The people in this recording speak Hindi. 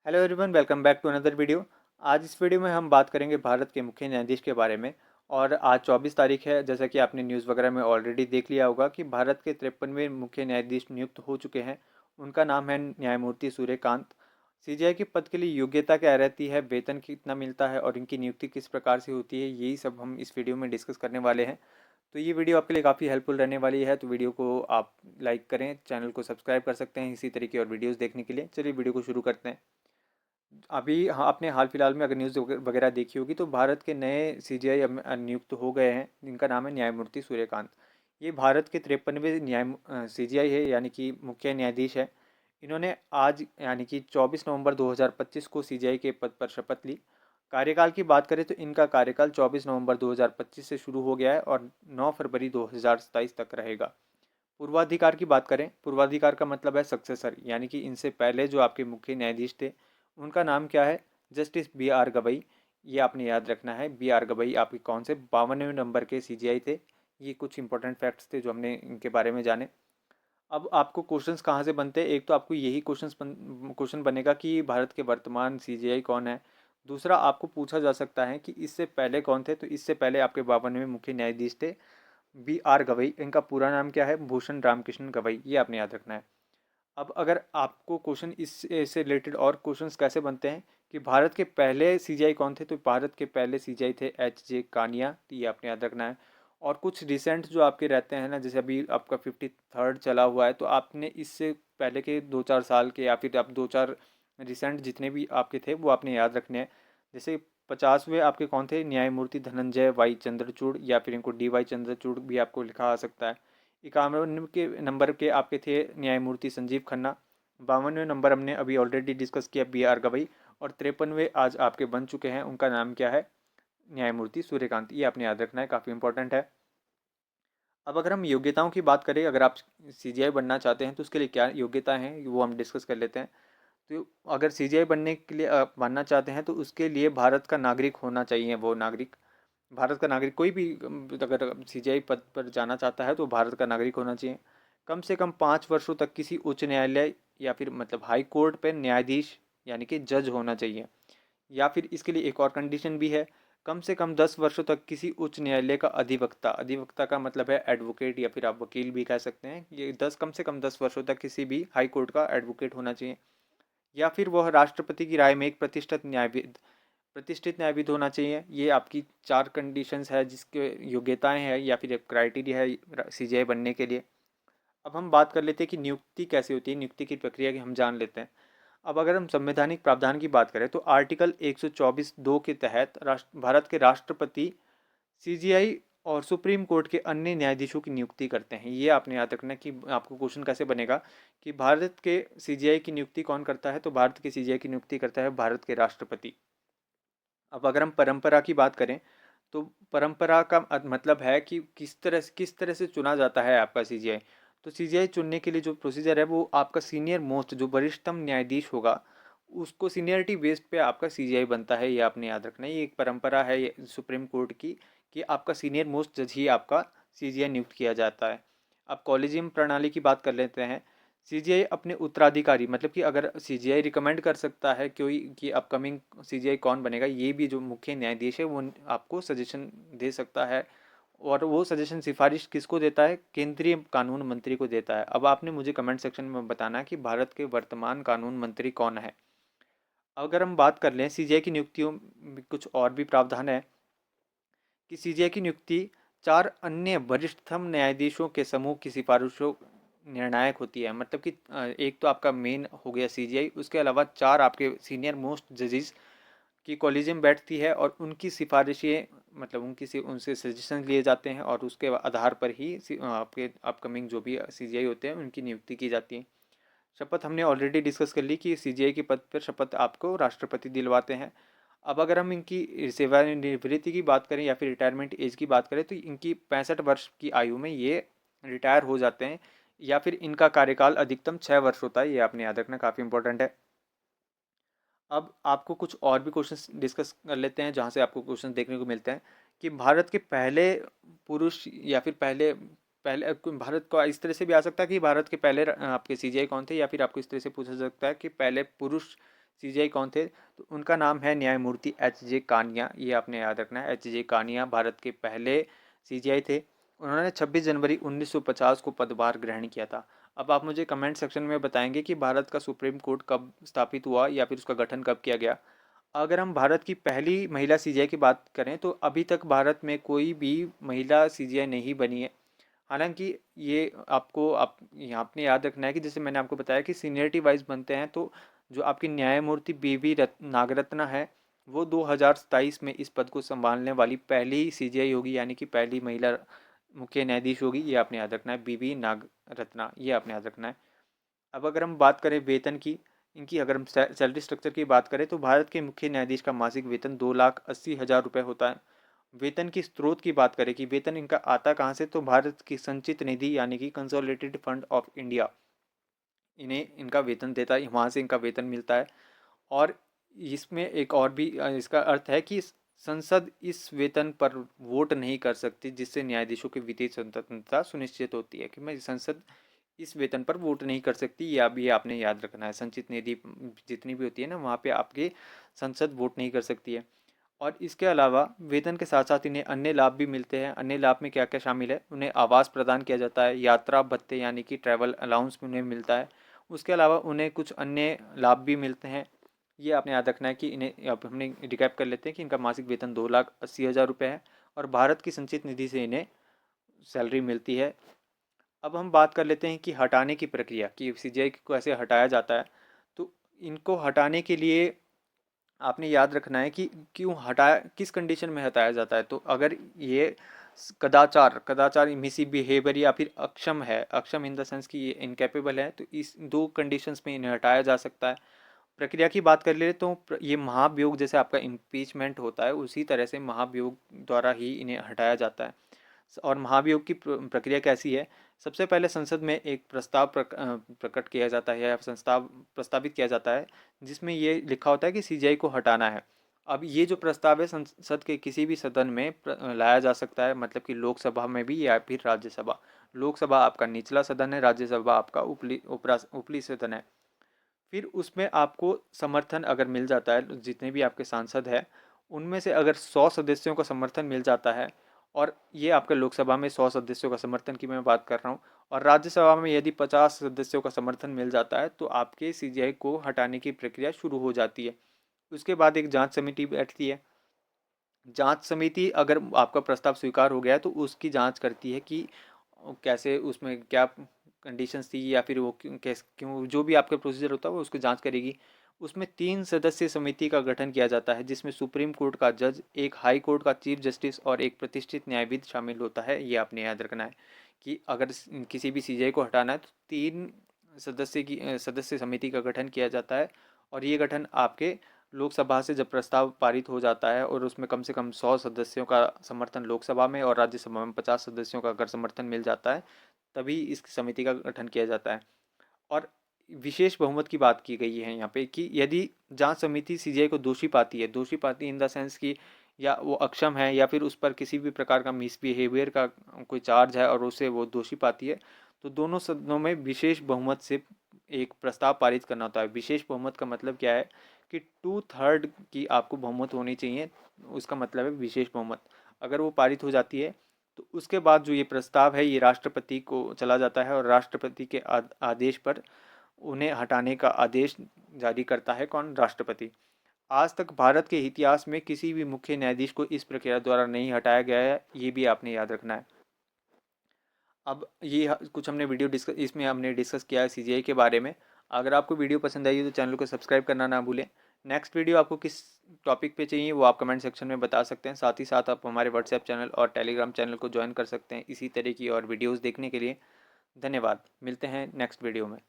Hello everyone, welcome back to another video. आज इस वीडियो में हम बात करेंगे भारत के मुख्य न्यायाधीश के बारे में। और आज 24 तारीख है, जैसा कि आपने न्यूज़ वगैरह में ऑलरेडी देख लिया होगा कि भारत के 53वें मुख्य न्यायाधीश नियुक्त हो चुके हैं। उनका नाम है न्यायमूर्ति सूर्यकांत। सीजेआई के पद के लिए योग्यता क्या रहती है, वेतन कितना मिलता है और इनकी नियुक्ति किस प्रकार से होती है, यही सब हम इस वीडियो में डिस्कस करने वाले हैं। तो ये वीडियो आपके लिए काफ़ी हेल्पफुल रहने वाली है, तो वीडियो को आप लाइक करें, चैनल को सब्सक्राइब कर सकते हैं इसी तरीके और वीडियोज़ देखने के लिए। चलिए वीडियो को शुरू करते हैं। अभी हाँ, आपने हाल फिलहाल में अगर न्यूज़ वगैरह देखी होगी तो भारत के नए सीजीआई नियुक्त हो गए हैं, जिनका नाम है न्यायमूर्ति सूर्यकांत। ये भारत के 53वें सीजीआई है, यानी कि मुख्य न्यायाधीश है। इन्होंने आज यानी कि 24 नवंबर 2025 को सीजीआई के पद पर शपथ ली। कार्यकाल की बात करें तो इनका कार्यकाल 24 नवंबर 2025 से शुरू हो गया है और 9 फरवरी 2027 तक रहेगा। पूर्वाधिकार की बात करें, पूर्वाधिकार का मतलब है सक्सेसर, यानी कि इनसे पहले जो आपके मुख्य न्यायाधीश थे उनका नाम क्या है? Justice B R Gavai. ये आपने याद रखना है। बी आर गवई आपके कौन से 52वें नंबर के सीजीआई थे। ये कुछ इंपॉर्टेंट फैक्ट्स थे जो हमने इनके बारे में जाने। अब आपको क्वेश्चंस कहाँ से बनते हैं? एक तो आपको यही क्वेश्चन बनेगा कि भारत के वर्तमान सीजीआई कौन है। दूसरा, आपको पूछा जा सकता है कि इससे पहले कौन थे, तो इससे पहले आपके 52वें मुख्य न्यायाधीश थे बी आर गवई। इनका पूरा नाम क्या है? भूषण रामकृष्ण गवई। ये आपने याद रखना है। अब अगर आपको क्वेश्चन इससे रिलेटेड और क्वेश्चंस कैसे बनते हैं कि भारत के पहले सीजीआई कौन थे, तो भारत के पहले सीजीआई थे एच जे कानिया। तो ये आपने याद रखना है। और कुछ रिसेंट जो आपके रहते हैं ना, जैसे अभी आपका 53rd चला हुआ है, तो आपने इससे पहले के 2-4 साल के या फिर आप 2-4 रिसेंट जितने भी आपके थे वो आपने याद रखने हैं। जैसे 50वें आपके कौन थे? न्यायमूर्ति धनंजय वाई चंद्रचूड़, या फिर इनको डी वाई चंद्रचूड़ भी आपको लिखा आ सकता है। 51वें के नंबर के आपके थे न्यायमूर्ति संजीव खन्ना। 52वें नंबर हमने अभी ऑलरेडी डिस्कस किया, बी आर गवई। और 53वें आज आपके बन चुके हैं, उनका नाम क्या है? न्यायमूर्ति सूर्यकांत। ये आपने याद रखना है, काफ़ी इंपॉर्टेंट है। अब अगर हम योग्यताओं की बात करें, अगर आप सीजीआई बनना चाहते हैं तो उसके लिए क्या योग्यता है वो हम डिस्कस कर लेते हैं। तो अगर सीजीआई बनने के लिए बनना चाहते हैं तो उसके लिए भारत का नागरिक होना चाहिए। वो नागरिक, भारत का नागरिक कोई भी अगर सीजीआई पद पर जाना चाहता है तो भारत का नागरिक होना चाहिए। कम से कम 5 वर्षों तक किसी उच्च न्यायालय या फिर मतलब हाई कोर्ट पे न्यायाधीश यानी कि जज होना चाहिए। या फिर इसके लिए एक और कंडीशन भी है, कम से कम 10 वर्षों तक किसी उच्च न्यायालय का अधिवक्ता, अधिवक्ता का मतलब है एडवोकेट या फिर आप वकील भी कह सकते हैं, ये 10 कम से कम 10 वर्षों तक किसी भी हाई कोर्ट का एडवोकेट होना चाहिए। या फिर वह राष्ट्रपति की राय में एक प्रतिष्ठित न्यायविद होना चाहिए। ये आपकी 4 कंडीशंस है, जिसके योग्यताएं हैं या फिर एक क्राइटेरिया है सीजीआई बनने के लिए। अब हम बात कर लेते हैं कि नियुक्ति कैसे होती है, नियुक्ति की प्रक्रिया की हम जान लेते हैं। अब अगर हम संवैधानिक प्रावधान की बात करें तो आर्टिकल 124(2) के तहत भारत के राष्ट्रपति सीजीआई और सुप्रीम कोर्ट के अन्य न्यायाधीशों की नियुक्ति करते हैं। ये आपने याद रखना है कि आपको क्वेश्चन कैसे बनेगा कि भारत के सीजीआई की नियुक्ति कौन करता है, तो भारत के सीजीआई की नियुक्ति करता है भारत के राष्ट्रपति। अब अगर हम परंपरा की बात करें तो परंपरा का मतलब है कि किस तरह से चुना जाता है आपका सीजीआई। तो सीजीआई चुनने के लिए जो प्रोसीजर है वो आपका सीनियर मोस्ट जो वरिष्ठतम न्यायाधीश होगा, उसको सीनियरिटी बेस्ड पे आपका सीजीआई बनता है। ये आपने याद रखना है। ये एक परंपरा है ये सुप्रीम कोर्ट की कि आपका सीनियर मोस्ट जज ही आपका सीजीआई नियुक्त किया जाता है। अब कॉलेजियम प्रणाली की बात कर लेते हैं। सीजीआई अपने उत्तराधिकारी, मतलब कि अगर सीजीआई रिकमेंड कर सकता है कोई कि अपकमिंग सीजीआई कौन बनेगा, ये भी जो मुख्य न्यायाधीश है वो आपको सजेशन दे सकता है। और वो सजेशन सिफारिश किसको देता है? केंद्रीय कानून मंत्री को देता है। अब आपने मुझे कमेंट सेक्शन में बताना है कि भारत के वर्तमान कानून मंत्री कौन है। अगर हम बात कर लें सीजीआई की नियुक्तियों में कुछ और भी प्रावधान है कि सीजीआई की नियुक्ति 4 अन्य वरिष्ठतम न्यायाधीशों के समूह की सिफारिशों निर्णायक होती है। मतलब कि एक तो आपका मेन हो गया सीजीआई, उसके अलावा 4 आपके सीनियर मोस्ट जजेस की कॉलेजियम बैठती है और उनकी सिफारिशें, मतलब उनसे सजेशन लिए जाते हैं और उसके आधार पर ही आपके अपकमिंग जो भी सीजीआई होते हैं उनकी नियुक्ति की जाती है। शपथ हमने ऑलरेडी डिस्कस कर ली कि सीजीआई के पद पर शपथ आपको राष्ट्रपति दिलवाते हैं। अब अगर हम इनकी सेवानिवृत्ति की बात करें या फिर रिटायरमेंट एज की बात करें तो इनकी 65 वर्ष की आयु में ये रिटायर हो जाते हैं, या फिर इनका कार्यकाल अधिकतम 6 वर्ष होता है। ये आपने याद रखना, काफ़ी इंपॉर्टेंट है। अब आपको कुछ और भी क्वेश्चंस डिस्कस कर लेते हैं जहाँ से आपको क्वेश्चंस देखने को मिलते हैं कि भारत के पहले पुरुष या फिर पहले पहले भारत को इस तरह से भी आ सकता है कि भारत के पहले आपके सीजीआई कौन थे, या फिर आपको इस तरह से पूछा जा सकता है कि पहले पुरुष सीजीआई कौन थे, तो उनका नाम है न्यायमूर्ति एच.जे. कानिया। ये आपने याद रखना है, एच.जे. कानिया भारत के पहले सीजीआई थे। उन्होंने 26 जनवरी 1950 को पदभार ग्रहण किया था। अब आप मुझे कमेंट सेक्शन में बताएंगे कि भारत का सुप्रीम कोर्ट कब स्थापित हुआ या फिर उसका गठन कब किया गया। अगर हम भारत की पहली महिला सीजीआई की बात करें तो अभी तक भारत में कोई भी महिला सीजीआई नहीं बनी है। हालांकि ये आपको आप यहाँ आपने याद रखना है कि जैसे मैंने आपको बताया कि सीनियरिटी वाइज बनते हैं, तो जो आपकी न्यायमूर्ति नागरत्ना है वो 2027 में इस पद को संभालने वाली पहली सीजीआई होगी, यानी कि पहली महिला मुख्य न्यायाधीश होगी। ये आपने याद रखना है, बीवी नागरत्ना, ये आपने याद रखना है। अब अगर हम बात करें वेतन की, इनकी अगर हम सैलरी स्ट्रक्चर की बात करें तो भारत के मुख्य न्यायाधीश का मासिक वेतन 2,80,000 रुपये होता है। वेतन की स्रोत की बात करें कि वेतन इनका आता कहाँ से, तो भारत की संचित निधि यानी कि कंसोलिडेटेड फंड ऑफ इंडिया इन्हें इनका वेतन देता है, वहाँ से इनका वेतन मिलता है। और इसमें एक और भी इसका अर्थ है कि संसद इस वेतन पर वोट नहीं कर सकती, जिससे न्यायाधीशों की वित्तीय स्वतंत्रता सुनिश्चित होती है कि मैं संसद इस वेतन पर वोट नहीं कर सकती। या भी आपने याद रखना है, संचित निधि जितनी भी होती है ना, वहाँ पे आपके संसद वोट नहीं कर सकती है। और इसके अलावा वेतन के साथ साथ इन्हें अन्य लाभ भी मिलते हैं। अन्य लाभ में क्या क्या शामिल है, उन्हें आवास प्रदान किया जाता है, यात्रा भत्ते यानी कि ट्रैवल अलाउंस उन्हें मिलता है। उसके अलावा उन्हें कुछ अन्य लाभ भी मिलते हैं। ये आपने याद रखना है कि इन्हें, अब हमने रिकैप कर लेते हैं कि इनका मासिक वेतन 2,80,000 रुपये है और भारत की संचित निधि से इन्हें सैलरी मिलती है। अब हम बात कर लेते हैं कि हटाने की प्रक्रिया, कि सीजीआई को ऐसे हटाया जाता है। तो इनको हटाने के लिए आपने याद रखना है कि क्यों हटाया, किस कंडीशन में हटाया जाता है। तो अगर ये कदाचार कदाचार मिसी बिहेवियर या फिर अक्षम है, अक्षम इन द सेंस कि ये इनकेपेबल है, तो इस दो कंडीशंस में इन्हें हटाया जा सकता है। प्रक्रिया की बात कर ले तो ये महाभियोग जैसे आपका इम्पीचमेंट होता है, उसी तरह से महाभियोग द्वारा ही इन्हें हटाया जाता है। और महाभियोग की प्रक्रिया कैसी है, सबसे पहले संसद में एक प्रस्ताव प्रकट किया जाता है या प्रस्तावित किया जाता है, जिसमें ये लिखा होता है कि सीजीआई को हटाना है। अब ये जो प्रस्ताव है संसद के किसी भी सदन में लाया जा सकता है, मतलब कि लोकसभा में भी या फिर राज्यसभा। लोकसभा आपका निचला सदन है, राज्यसभा आपका उपली सदन है। फिर उसमें आपको समर्थन अगर मिल जाता है, जितने भी आपके सांसद हैं उनमें से अगर 100 सदस्यों का समर्थन मिल जाता है, और ये आपके लोकसभा में 100 सदस्यों का समर्थन की मैं बात कर रहा हूँ, और राज्यसभा में यदि 50 सदस्यों का समर्थन मिल जाता है, तो आपके सीजीआई को हटाने की प्रक्रिया शुरू हो जाती है। उसके बाद एक जांच समिति बैठती है। जांच समिति अगर आपका प्रस्ताव स्वीकार हो गया है तो उसकी जांच करती है कि कैसे उसमें क्या कंडीशंस थी, या फिर वो क्यों जो भी आपका प्रोसीजर होता है वो उसकी जांच करेगी। उसमें 3 सदस्यीय समिति का गठन किया जाता है, जिसमें सुप्रीम कोर्ट का जज, एक हाई कोर्ट का चीफ जस्टिस और एक प्रतिष्ठित न्यायविद शामिल होता है। ये आपने याद रखना है कि अगर किसी भी सीजीआई को हटाना है तो 3 सदस्य समिति का गठन किया जाता है। और ये गठन आपके लोकसभा से जब प्रस्ताव पारित हो जाता है और उसमें कम से कम 100 सदस्यों का समर्थन लोकसभा में और राज्यसभा में 50 सदस्यों का अगर समर्थन मिल जाता है, तभी इस समिति का गठन किया जाता है। और विशेष बहुमत की बात की गई है यहाँ पे कि यदि जांच समिति सीजीआई को दोषी पाती इन द सेंस कि या वो अक्षम है या फिर उस पर किसी भी प्रकार का मिसबिहेवियर का कोई चार्ज है और उसे वो दोषी पाती है, तो दोनों सदनों में विशेष बहुमत से एक प्रस्ताव पारित करना होता है। विशेष बहुमत का मतलब क्या है कि 2/3 की आपको बहुमत होनी चाहिए, उसका मतलब है विशेष बहुमत। अगर वो पारित हो जाती है तो उसके बाद जो ये प्रस्ताव है ये राष्ट्रपति को चला जाता है, और राष्ट्रपति के आदेश पर उन्हें हटाने का आदेश जारी करता है कौन, राष्ट्रपति। आज तक भारत के इतिहास में किसी भी मुख्य न्यायाधीश को इस प्रक्रिया द्वारा नहीं हटाया गया है, ये भी आपने याद रखना है। अब ये कुछ हमने वीडियो डिस्कस इसमें हमने डिस्कस किया है सीजीआई के बारे में। अगर आपको वीडियो पसंद आई तो चैनल को सब्सक्राइब करना ना भूलें। नेक्स्ट वीडियो आपको किस टॉपिक पे चाहिए वो आप कमेंट सेक्शन में बता सकते हैं। साथ ही साथ आप हमारे व्हाट्सएप चैनल और टेलीग्राम चैनल को ज्वाइन कर सकते हैं इसी तरह की और वीडियोज़ देखने के लिए। धन्यवाद, मिलते हैं नेक्स्ट वीडियो में।